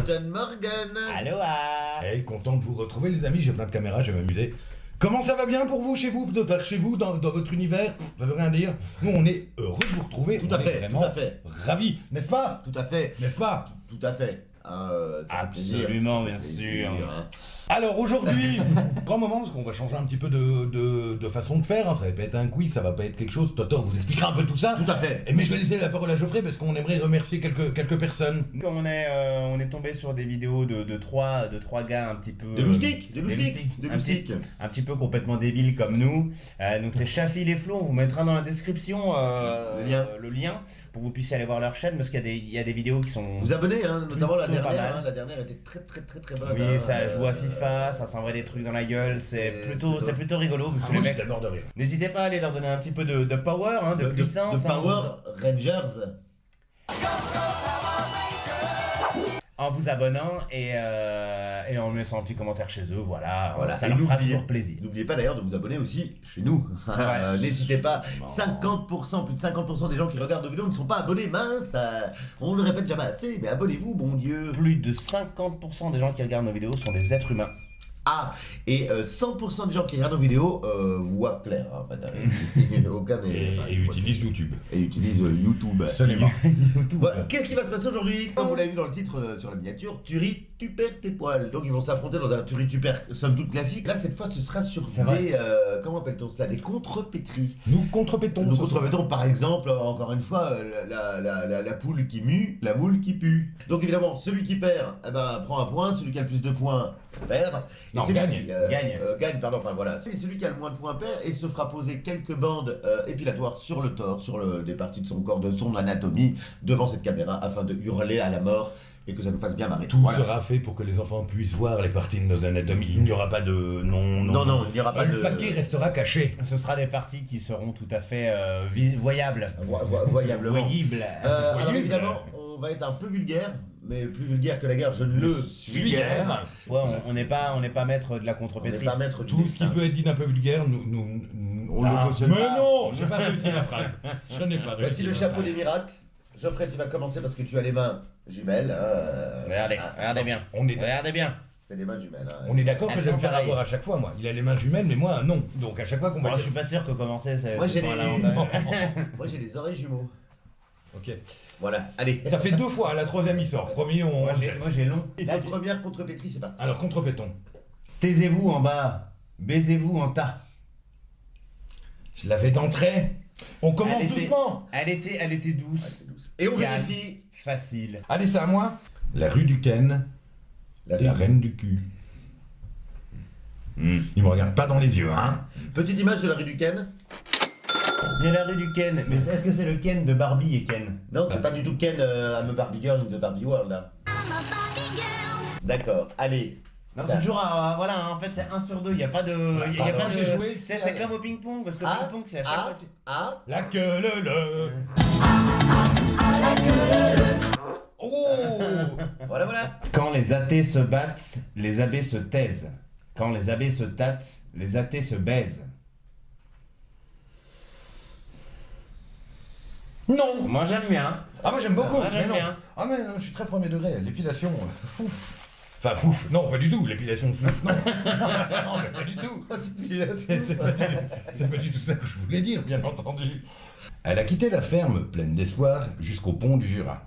Guten Morgen. Aloha. Hey, content de vous retrouver les amis, j'ai plein de caméras, je vais m'amuser. Comment ça va bien pour vous, chez vous, par chez vous, dans votre univers? Ça veut rien dire. Nous, on est heureux de vous retrouver. Tout à fait, vraiment tout à fait. ravis, n'est-ce pas? Tout à fait. N'est-ce pas? Tout à fait. Ça fait plaisir. Absolument, bien Ça fait sûr. plaisir, hein. Alors aujourd'hui, grand moment, parce qu'on va changer un petit peu de façon de faire. Hein. Ça va pas être un quiz, ça va pas être quelque chose. Totor vous expliquera un peu tout ça. Tout à fait. Mais je vais laisser la parole à Geoffrey parce qu'on aimerait remercier quelques personnes. Comme on est tombé sur des vidéos de trois gars un petit peu... Des loustiques, un petit peu complètement débiles comme nous. Donc c'est Chafi les Flots, on vous mettra dans la description le lien pour que vous puissiez aller voir leur chaîne parce qu'il y a des vidéos qui sont... Vous abonnez, hein, notamment la Plutôt pas dernière. mal. Hein, la dernière était très bonne. Oui, hein, ça joue à FIFA, ça s'envoie des trucs dans la gueule, c'est plutôt rigolo. Parce que Moi, les j'étais mecs, mort de rire. n'hésitez pas à aller leur donner un petit peu de power, hein, de puissance. De Power Rangers. En vous abonnant et en me laissant un petit commentaire chez eux, voilà. Ça Et leur fera n'oubliez- toujours plaisir. N'oubliez pas d'ailleurs de vous abonner aussi chez nous. N'hésitez pas. 50%, plus de 50% des gens qui regardent nos vidéos ne sont pas abonnés. Mince, on le répète jamais assez, mais abonnez-vous, bon Dieu. Plus de 50% des gens qui regardent nos vidéos sont des êtres humains. Ah, et 100% des gens qui regardent nos vidéos voient clair. En fait, aucun Et utilise YouTube. Et utilisent YouTube. Absolument. Voilà. Qu'est-ce qui va se passer aujourd'hui? Comme vous l'avez vu dans le titre sur la miniature, tu ris, tu perds tes poils. Donc ils vont s'affronter dans un tu ris, tu perds, somme toute classique. Là, cette fois, ce sera sur C'est vrai. des. Comment appelle-t-on cela? Des contrepétries. Nous contrepétons. Nous ce soir. contremettons par exemple, encore une fois, la poule qui mue, la moule qui pue. Donc évidemment, celui qui perd prend un point, celui qui a le plus de points perd. Et Non, celui gagne. qui, gagne, pardon, enfin voilà. Et celui qui a le moins de points perd et se fera poser quelques bandes épilatoires sur le torse, sur des parties de son corps, de son anatomie, devant cette caméra afin de hurler à la mort et que ça nous fasse bien marrer. Tout Voilà. sera fait pour que les enfants puissent voir les parties de nos anatomies. Il n'y aura pas de... Non, il n'y aura pas de... Le paquet restera caché. Ce sera des parties qui seront tout à fait voyables. Voyablement. Voyables. Alors Voyable. évidemment, on va être un peu vulgaire, mais plus vulgaire que la guerre, je ne le suis guère. Ouais, on n'est pas maître de la On n'est contrepétrie. pas maître du Tout ce qui destin. peut être dit d'un peu vulgaire, On le cautionne mais pas. non, j'ai pas réussi la phrase. Je n'ai pas réussi. Voici le la chapeau phrase. des miracles. Geoffrey, tu vas commencer parce que tu as les mains jumelles. Regardez bien. On est, Regardez bien. C'est les mains jumelles. hein. on est d'accord que Elles je vais sont me faire pareilles. avoir à chaque fois, moi. Il a les mains jumelles, mais moi, non. Donc à chaque fois qu'on va Bon, je dire... suis pas sûr que commencer, c'est Moi, j'ai pas les- l'avantage. Moi j'ai les oreilles jumeaux. Ok. Voilà, allez. Ça fait 2 fois, la troisième il sort. Premier, on... Moi j'ai long. La première contrepétrie, c'est parti. Alors, contrepétons. Taisez-vous en bas, baisez-vous en tas. Je l'avais d'entrée. On commence Elle était- doucement. Elle était douce, C'est douce. Et on Calme. vérifie. facile. Allez, c'est à moi. La rue du Ken, la reine du cul. Il me regarde pas dans les yeux, hein. Petite image de la rue du Ken. Il y a la rue du Ken, mais est-ce que c'est le Ken de Barbie et Ken? Non, c'est pas du tout Ken, I'm a Barbie Girl in the Barbie World là. D'accord, allez. Non, c'est toujours voilà, en fait c'est 1 sur 2, il n'y a pas de. Y a pardon, pas de j'ai joué, c'est comme au ping-pong, parce que le Ah, ping-pong c'est à chaque fois. ah, La queue le. Oh. voilà. Quand les athées se battent, les abbés se taisent. Quand les abbés se tâtent, les athées se baisent. Non. Moi j'aime bien. Ah, moi j'aime beaucoup. Moi, j'aime mais non. bien. Ah, mais non, je suis très premier degré. L'épilation, fouf. Enfin, fouf. Non, pas du tout. L'épilation, fouf, non. Non, mais pas du tout. C'est pas du tout ça que je voulais dire, bien entendu. Elle a quitté la ferme pleine d'espoir jusqu'au pont du Jura.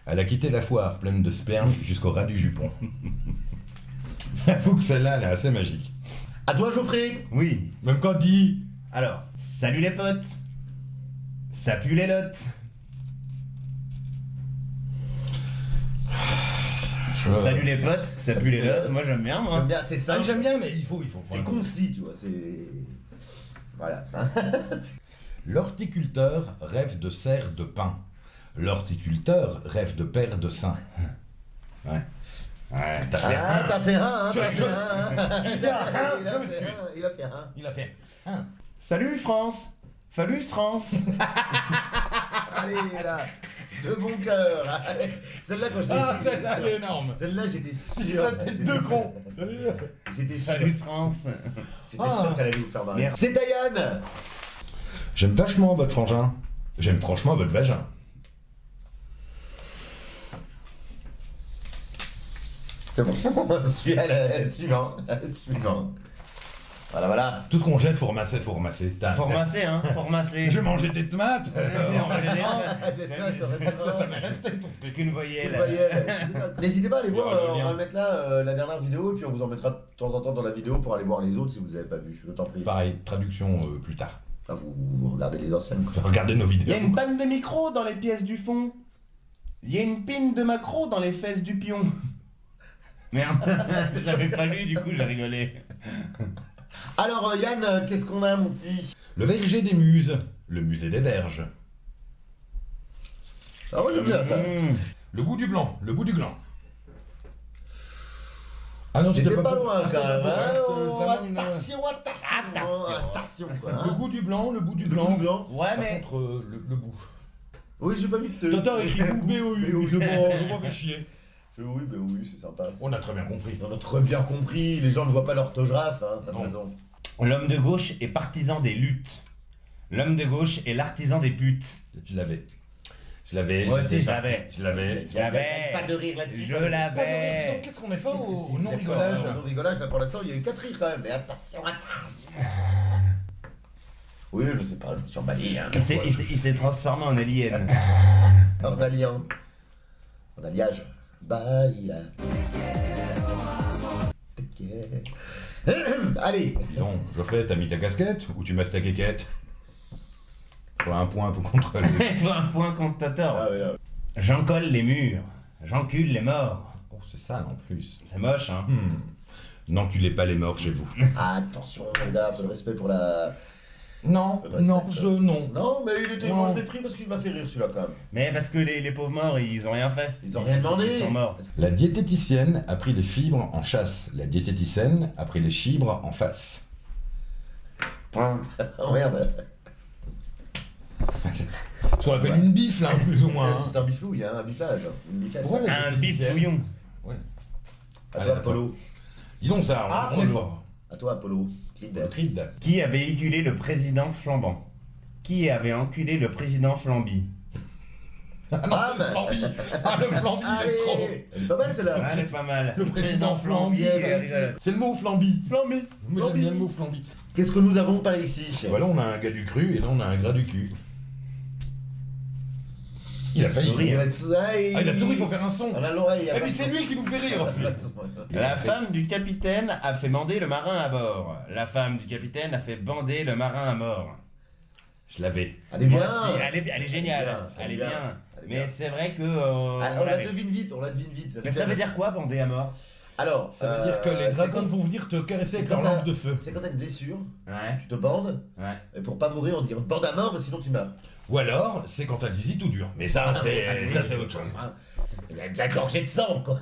Elle a quitté la foire pleine de sperme jusqu'au ras du jupon. J'avoue que celle-là, elle est assez magique. À toi Geoffrey. Oui. Même quand dit... Alors, salut les potes. Ça pue les lottes. Salut les potes, ça pue les lottes. Moi j'aime bien, moi. J'aime bien, c'est Ah, ça. j'aime bien, mais il faut. C'est concis, tu vois, c'est... Voilà. L'horticulteur rêve de serre de pain. L'horticulteur rêve de paire de seins. Ouais. Ouais, t'as fait Ah, t'as fait un, hein, Je- t'as fait je- un. Il a un, Il je a m'excuse. fait un, il a fait un. Il a fait. Salut France. Fallu France. Allez, là, de bon cœur. Allez. Celle-là, quand je l'ai Ah, dit, celle-là, elle est énorme. Celle-là, j'étais sûr. La tête de con. J'étais sûr. Salut France. J'étais sûr qu'elle allait vous faire marrer. Merde. C'est Taïane. J'aime vachement votre frangin. J'aime franchement votre vagin. C'est bon. Suivant. Suivant. Voilà. Tout ce qu'on jette, faut ramasser. Faut ramasser, hein, faut ramasser. Je mangeais des tomates. Ça m'est resté ton truc. Qu'une voyelle. N'hésitez pas à aller voir, Il y aura le on lien. va mettre là la dernière vidéo et puis on vous en mettra de temps en temps dans la vidéo pour aller voir les autres si vous ne les avez pas vus, je t'en prie. Pareil, traduction plus tard. Enfin, vous regardez les anciennes. quoi. Regardez nos Il vidéos. y a une panne de micro dans les pièces du fond. Il y a une pine de macro dans les fesses du pion. Merde, j'avais pas lu, du coup j'ai rigolé. Alors Yann, qu'est-ce qu'on a mon petit? Le verger des muses. Le musée des verges. Ah ouais, j'aime bien ça. Le goût du blanc. Le bout du gland. Ah non, C'était pas pour- loin Ah, quand c'était même. pas Hein. pour- c'était vraiment une- Attention quoi. Le Hein. goût du blanc, le bout du Le gland. bout du gland. Ouais, Par mais. contre, le bout. Oui, j'ai pas vu de te. Tata écrit bout B-O-U. C'est bon, fait chier. Oui, c'est sympa. On a très bien compris. On a très bien compris, les gens ne voient pas l'orthographe, hein, t'as Non. raison. L'homme de gauche est partisan des luttes. L'homme de gauche est l'artisan des putes. Je l'avais. Je l'avais. Moi aussi, j'étais je parti. l'avais. Je l'avais. Y a J'avais. pas de rire là-dessus. Je l'avais. Qu'est-ce qu'on est fort Qu'est-ce que au c'est non-rigolage? Au non-rigolage, là pour l'instant, il y a eu 4 rires quand même, mais attention. Oui, je sais pas, je me suis emballé. Hein, Il s'est transformé en alien. En alliant. En alliage. Baila. Allez. Dis donc, Geoffrey, t'as mis ta casquette ou tu masses ta quéquette? Faut un point pour contrôler. Un point contre Totor. Ah, ouais. J'encolle les murs. J'encule les morts. Oh, c'est sale en plus. C'est moche, hein. N'enculez pas les morts chez vous. Attention, les gars, le respect pour la. Non, Je non, respecte. non. Non, mais il était. Non. Moi, je l'ai pris parce qu'il m'a fait rire celui-là quand même. Mais parce que les pauvres morts, ils ont rien fait. Ils ont rien demandé. Ils sont morts. La diététicienne a pris les fibres en chasse. La diététicienne a pris les fibres en face. Oh merde. Ce qu'on appelle une bifle, hein, plus ou moins. hein. C'est un biflouille, hein, un biflage. Une biflage. Ouais, la Un bif diététicienne. bouillon. Ouais. À Allez, toi, attends. Apollo. Dis donc ça, Ah, on est Apollo. fort. À toi, Apollo. Le Creed. Qui a véhiculé le président flambant? Qui avait enculé le président flambi? Ah non, Ah, c'est bah. le flambi. Ah, le flambi, c'est trop. Allez. Elle est pas mal celle-là. Elle est pas mal. Le président flambi. c'est rigolo. C'est le mot flambi. Flambi. Moi j'aime bien le mot flambi. Qu'est-ce que nous avons par ici? Et voilà, on a un gars du cru et là on a un gras du cul. Il a failli. Il a souri. Ah, il a souri, il faut faire un son. On a l'oreille. Et puis c'est lui qui nous fait rire. La femme du capitaine a fait bander le marin à bord. La femme du capitaine a fait bander le marin à mort. Je l'avais. Elle est bien. Moi aussi, elle est géniale. Elle est bien. Elle est Mais bien. c'est vrai que. Ah, on on la l'avait. devine vite, Mais ça veut dire quoi, bander à mort? Alors, Ça veut dire que les c'est dragons quand- vont venir te caresser avec c'est leur quand lampe de feu. C'est quand t'as une blessure, Ouais, tu te bandes, ouais. et pour pas mourir, on dit on te bande à mort, mais sinon tu meurs. Ou alors, c'est quand t'as le zizi tout dur. Mais ça, c'est autre chose. Il a bien gorgé de sang, quoi.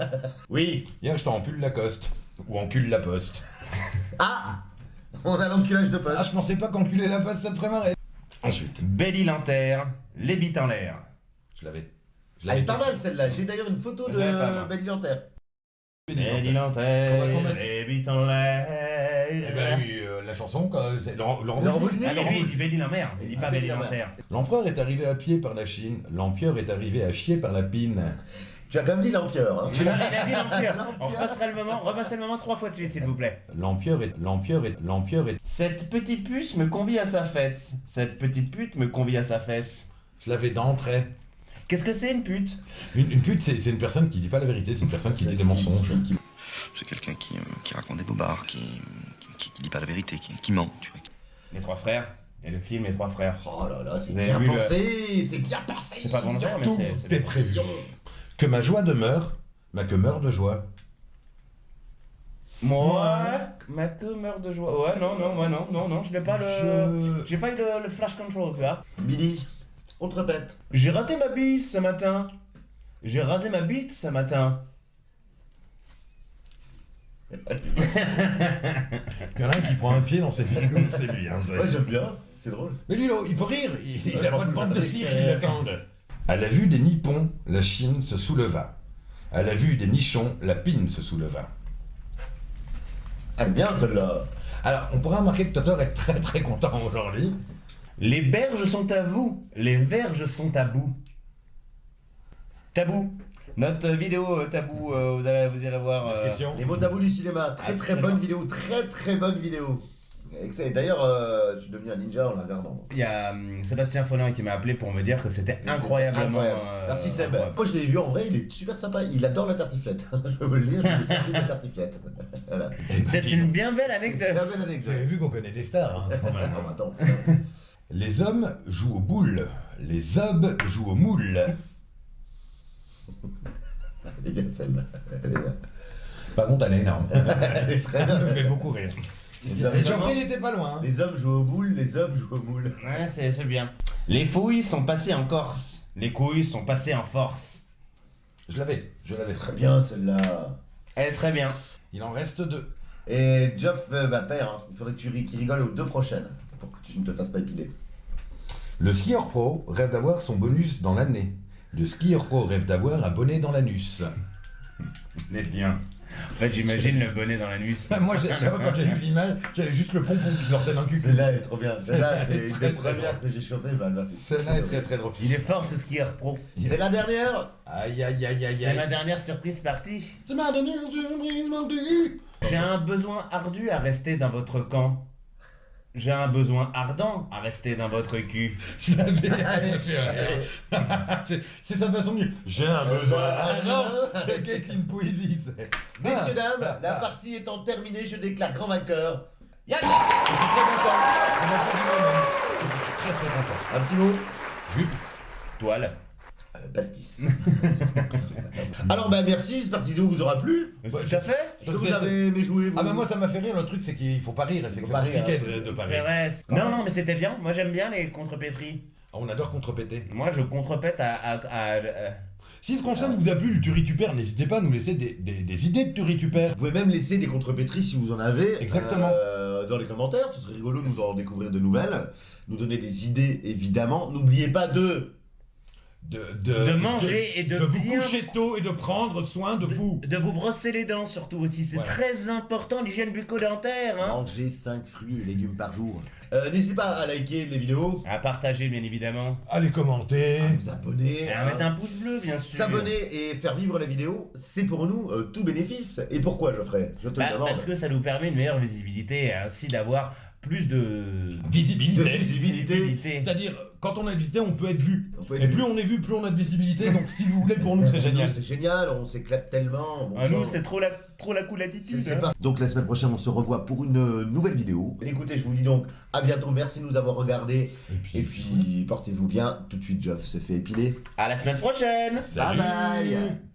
Oui. Hier, je t'en pull Lacoste. Ou encule la poste. Ah, on a l'enculage de Ah, poste. je pensais pas qu'enculer la poste, ça te ferait marrer. Ensuite, Belle île en terre, les bites en l'air. je l'avais. Je Elle est l'avais pas tout. mal celle-là. J'ai d'ailleurs une photo Je l'avais pas, moi. de Belle Terre. Belle île en Faudrait qu'on terre, mette- les bites en l'air. Eh ben oui, la chanson, quand c'est Laurent Laurent Voulzy. Voulzy. Ah mais lui il dit belle île en mer, il dit Ah, pas belle belle île île en en mer. terre. L'empereur est arrivé à pied par la Chine. L'empereur est arrivé à chier par la pine. Tu as quand même dit l'empereur. Hein. Il a dit l'empire. On repassera le moment 3 fois de suite s'il vous plaît. L'empereur est. Cette petite puce me convie à sa fête. Cette petite pute me convie à sa fesse. Je l'avais d'entrée. Qu'est-ce que c'est une pute? Une pute, c'est une personne qui dit pas la vérité, c'est une personne qui dit des mensonges. C'est quelqu'un qui raconte des bobards, qui dit pas la vérité, qui ment, tu vois. Les trois frères. Et le film Les trois frères. Oh là là, c'est Vous avez bien vu le- pensé, c'est bien pensé. C'est pas volontaire mais Tout c'est est prévu. Que ma joie demeure, ma que meurt de joie. Moi, ma queue meurt de joie. Ouais, non, je n'ai pas le. J'ai pas eu le flash control, tu vois. Billy, on te répète. J'ai raté ma bise ce matin. J'ai rasé ma bite ce matin. Il y en a un qui prend un pied dans cette vidéo, c'est lui. Hein, Ouais, j'aime bien, c'est drôle. Mais lui, là, il peut rire, il a m'en pas de fous, bande de je cire sais. qui l'attendent. À la vue des nippons, la Chine se souleva. À la vue des nichons, la pine se souleva. Elle est bien celle-là. Alors, on pourra remarquer que Totor est très très content aujourd'hui. Les berges sont à vous, les verges sont à bout. Tabou. Notre vidéo tabou, vous irez voir. Description. Les mots tabous du cinéma, très bonne vidéo, très bonne vidéo. Et d'ailleurs, je suis devenu un ninja en la regardant. Il y a Sébastien Follin qui m'a appelé pour me dire que c'était incroyablement. Merci Seb. incroyable. Moi je l'ai vu en vrai, il est super sympa. Il adore la tartiflette. Je peux vous le dire, je lui ai servi la tartiflette. Voilà. C'est une bien belle anecdote. Très belle Vous anecdote. avez vu qu'on connaît des stars. Hein, quand même. Oh, attends. Les hommes jouent aux boules, les hommes jouent aux moules. Elle est bien Seb. Elle est bien. Par contre, elle est énorme. Elle est très Elle bien. me fait beaucoup rire. Les hommes, Et Geoffrey, il était pas loin. hein. les hommes jouent aux boules, les hommes jouent aux moules. Ouais, c'est bien. Les fouilles sont passées en Corse. Les couilles sont passées en force. Je l'avais. Très bien celle-là. Elle est très bien. Il en reste 2. Et Geoff, père, hein, il faudrait que qu'il rigole aux 2 prochaines pour que tu ne te fasses pas épiler. Le skieur pro rêve d'avoir son bonus dans l'année. Le skieur pro rêve d'avoir un bonnet dans l'anus. Vous êtes bien. En fait, j'imagine le bonnet dans la nuit. Moi, quand j'ai vu l'image, j'avais juste le pompon qui sortait d'un cul. Celle-là elle est trop bien. Celle-là, c'est une Très, des très premières que j'ai chopées. Bah, elle m'a fait. Celle-là est très très drôle. Il est fort ce skieur pro. C'est la dernière. Aïe aïe aïe aïe C'est ma aïe. dernière surprise partie. C'est ma dernière surprise partie. J'ai un besoin ardu à rester dans votre camp. J'ai un besoin ardent à rester dans votre cul. Je l'avais. Elle me fait rire. C'est sa façon de dire. J'ai un besoin. Ah non, c'est une poésie. c'est- Messieurs, Ah. dames, la partie étant terminée, je déclare grand vainqueur. Yann. Je suis très content. On a fait du même. Je suis très content. Un petit mot. Jupe. Toile. Pastis. Alors, bah merci, j'espère que cette vidéo vous aura plu. Tout à fait. Est-ce que vous avez aimé jouer vous Ah bah moi ça m'a fait rire, le truc c'est qu'il faut pas rire, et c'est que Faut c'est pas rire, compliqué hein, de pas C'est rire. vrai. Non, mais c'était bien. Moi, j'aime bien les contrepétries. Ah, on adore contrepéter. Moi, je contrepète à Si ce concept vous a plu du turritupère, n'hésitez pas à nous laisser des idées de turritupère. Vous pouvez même laisser des contrepétries si vous en avez. Exactement. Dans les commentaires, ce serait rigolo de nous en découvrir de nouvelles. Nous donner des idées, évidemment. N'oubliez pas de de manger et de vous bien- coucher tôt et de prendre soin de vous. de vous brosser les dents surtout aussi. C'est Voilà. très important l'hygiène bucco-dentaire. Hein. manger 5 fruits et légumes par jour. N'hésitez pas à liker les vidéos, À partager bien évidemment. Allez commenter. à vous abonner, Et à mettre un pouce bleu bien sûr. s'abonner et faire vivre la vidéo. C'est pour nous tout bénéfice. Et pourquoi, Geoffrey? Je te le Bah, demande. parce que ça nous permet une meilleure visibilité et ainsi d'avoir plus de De Visibilité. visibilité. C'est-à-dire, quand on a de visité, on peut être vu. On peut être Et vu. plus on est vu, plus on a de visibilité. Donc si vous voulez, pour nous, c'est génial. C'est génial, on s'éclate tellement. Bon Ah, nous, sang. c'est trop la cool attitude. C'est hein. pas... Donc la semaine prochaine, on se revoit pour une nouvelle vidéo. Écoutez, je vous dis donc à bientôt. Merci de nous avoir regardés. Et puis portez-vous bien. Tout de suite, Geoff se fait épiler. À la semaine prochaine. Salut. Bye bye.